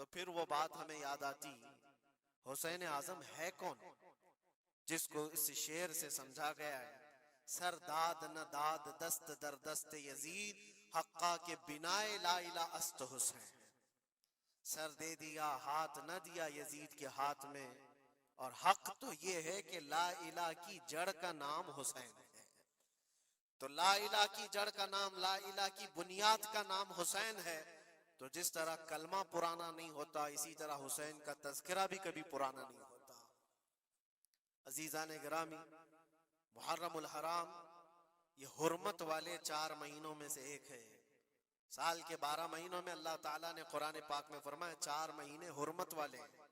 تو پھر وہ بات ہمیں یاد آتی، حسین اعظم ہے کون جس کو اس شعر سے سمجھا گیا ہے، سر داد نہ داد دست در دست یزید، حقا کے بنائے لا الہ است حسین. سر دے دیا ہاتھ نہ دیا یزید کے ہاتھ میں، اور حق تو یہ ہے کہ لا الہ کی جڑ کا نام حسین ہے. تو لا الہ کی جڑ کا نام، لا الہ کی بنیاد کا نام حسین ہے. تو جس طرح کلمہ پرانا نہیں ہوتا، اسی طرح حسین کا تذکرہ بھی کبھی پرانا نہیں ہوتا. عزیزان گرامی، محرم الحرام یہ حرمت والے 4 مہینوں میں سے ایک ہے. سال کے 12 مہینوں میں اللہ تعالیٰ نے قرآن پاک میں فرمایا 4 مہینے حرمت والے ہیں،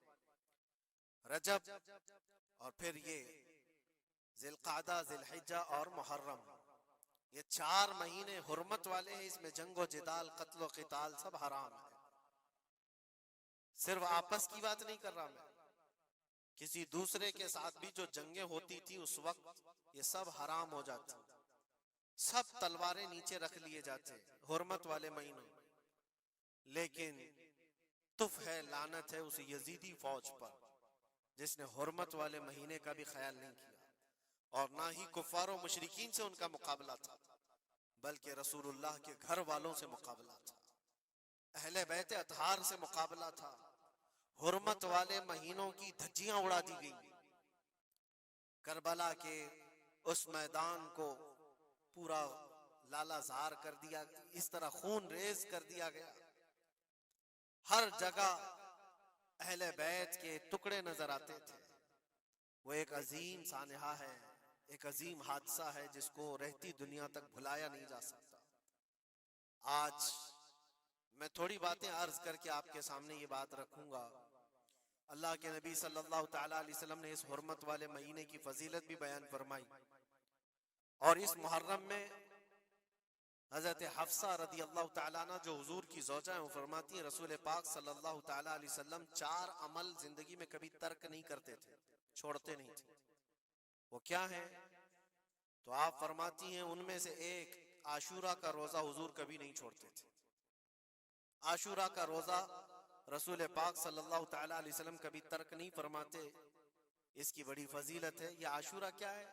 رجب، اور پھر یہ ذی القعدہ، ذی الحجہ اور محرم. یہ 4 مہینے حرمت والے ہیں. اس میں جنگ و جدال، قتل و قتال سب حرام ہے. صرف آپس کی بات نہیں کر رہا میں، کسی دوسرے کے ساتھ بھی جو جنگیں ہوتی تھی اس وقت یہ سب حرام ہو جاتی، سب تلواریں نیچے رکھ لیے جاتے حرمت والے مہینوں. لیکن تف ہے، لعنت ہے اس یزیدی فوج پر جس نے حرمت والے مہینے کا بھی خیال نہیں کیا، اور نہ ہی کفار و مشرکین سے ان کا مقابلہ تھا، بلکہ رسول اللہ کے گھر والوں سے مقابلہ تھا، اہل بیت اطہار سے مقابلہ تھا. حرمت والے مہینوں کی دھجیاں اڑا دی گئی. کربلا کے اس میدان کو پورا لالا زار کر دیا، اس طرح خون ریز کر دیا گیا. ہر جگہ اہل بیت کے ٹکڑے نظر آتے تھے. وہ ایک عظیم سانحہ ہے، ایک عظیم حادثہ ہے جس کو رہتی دنیا تک بھلایا نہیں جا سکتا. آج میں تھوڑی باتیں عرض کر کے آپ کے سامنے یہ بات رکھوں گا. اللہ کے نبی صلی اللہ تعالیٰ علیہ وسلم نے اس حرمت والے مہینے کی فضیلت بھی بیان فرمائی، اور اس محرم میں حضرت حفصہ رضی اللہ تعالیٰ عنہ جو حضور کی زوجہ ہیں، وہ فرماتی ہیں رسول پاک صلی اللہ تعالیٰ علیہ وسلم 4 عمل زندگی میں کبھی ترک نہیں کرتے تھے، چھوڑتے نہیں تھے. وہ کیا ہیں؟ تو آپ فرماتی ہیں ان میں سے ایک عاشورہ کا روزہ حضور کبھی نہیں چھوڑتے تھے. عاشورہ کا روزہ رسول پاک صلی اللہ تعالیٰ علیہ وسلم کبھی ترک نہیں فرماتے. اس کی بڑی فضیلت ہے. یہ عاشورہ کیا ہے؟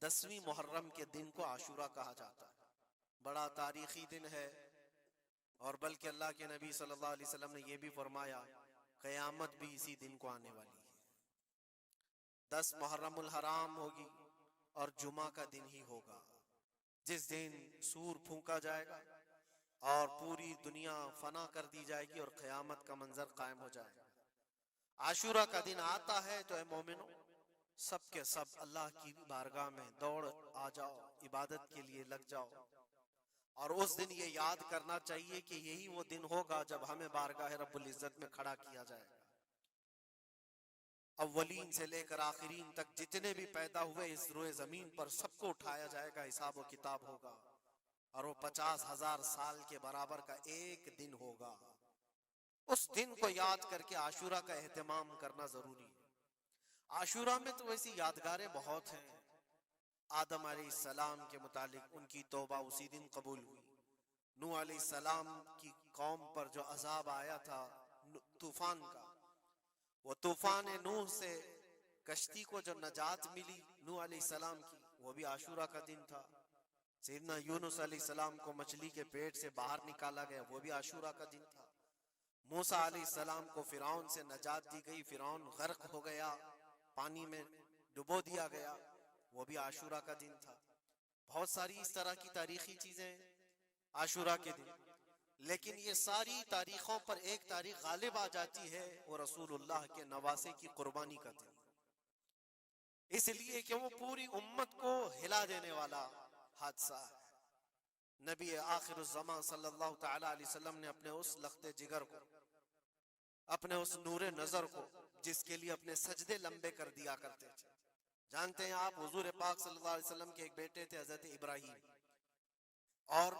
10ویں محرم کے دن کو عاشورہ کہا جاتا ہے. بڑا تاریخی دن ہے، اور بلکہ اللہ کے نبی صلی اللہ علیہ وسلم نے یہ بھی فرمایا قیامت بھی اسی دن کو آنے والی ہے. 10 محرم الحرام ہوگی اور جمعہ کا دن ہی ہوگا جس دن سور پھونکا جائے گا اور پوری دنیا فنا کر دی جائے گی اور قیامت کا منظر قائم ہو جائے گا. عاشورہ کا دن آتا ہے تو اے مومنو، سب کے سب اللہ کی بارگاہ میں دوڑ آ جاؤ، عبادت کے لیے لگ جاؤ. اور اس دن یہ یاد کرنا چاہیے کہ یہی وہ دن ہوگا جب ہمیں بارگاہ رب العزت میں کھڑا کیا جائے گا. اولین سے لے کر آخرین تک جتنے بھی پیدا ہوئے اس روئے زمین پر سب کو اٹھایا جائے گا، حساب و کتاب ہوگا، اور وہ 50,000 سال کے برابر کا ایک دن ہوگا. اس دن کو یاد کر کے عاشورہ کا اہتمام کرنا ضروری ہے. عاشورہ میں تو ویسی یادگاریں بہت ہیں. آدم علیہ السلام کے متعلق ان کی توبہ اسی دن قبول ہوئی. نوح علیہ السلام کی قوم پر جو عذاب آیا تھا طوفان کا، وہ طوفان نوح سے کشتی کو جو نجات ملی نوح علیہ السلام کی، وہ بھی عاشورہ کا دن تھا. سیدنا یونس علیہ السلام کو مچھلی کے پیٹ سے باہر نکالا گیا، وہ بھی عاشورہ کا دن تھا. موسیٰ علیہ السلام کو فرعون سے نجات دی گئی، فرعون غرق ہو گیا، پانی میں ڈبو دیا گیا، وہ بھی عاشورہ کا دن تھا. بہت ساری اس طرح کی تاریخی چیزیں عاشورہ کے دن. لیکن یہ ساری تاریخوں پر ایک تاریخ غالب آ جاتی ہے، وہ رسول اللہ کے نواسے کی قربانی کا دن، اس لیے کہ وہ پوری امت کو ہلا دینے والا حادثہ ہے. نبی آخر الزمان صلی اللہ تعالی علیہ وسلم نے اپنے اس لخت جگر کو، اپنے اس نور نظر کو، جس کے لیے اپنے سجدے لمبے کر دیا کرتے تھے. جانتے ہیں آپ حضور پاک صلی اللہ علیہ وسلم کے ایک بیٹے تھے حضرت ابراہیم، اور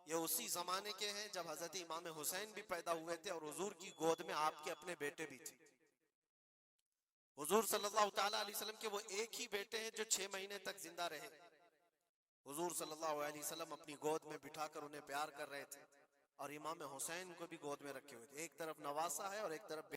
یہ اسی زمانے کے ہیں جب حضرت امام حسین بھی پیدا ہوئے تھے، اور حضور کی گود میں آپ کے اپنے بیٹے بھی تھے. حضور صلی اللہ تعالی علیہ وسلم کے وہ ایک ہی بیٹے ہیں جو 6 مہینے تک زندہ رہے. حضور صلی اللہ علیہ وسلم اپنی گود میں بٹھا کر انہیں پیار کر رہے تھے، اور امام حسین کو بھی گود میں رکھے ہوئے تھے. ایک طرف نواسا ہے اور ایک طرف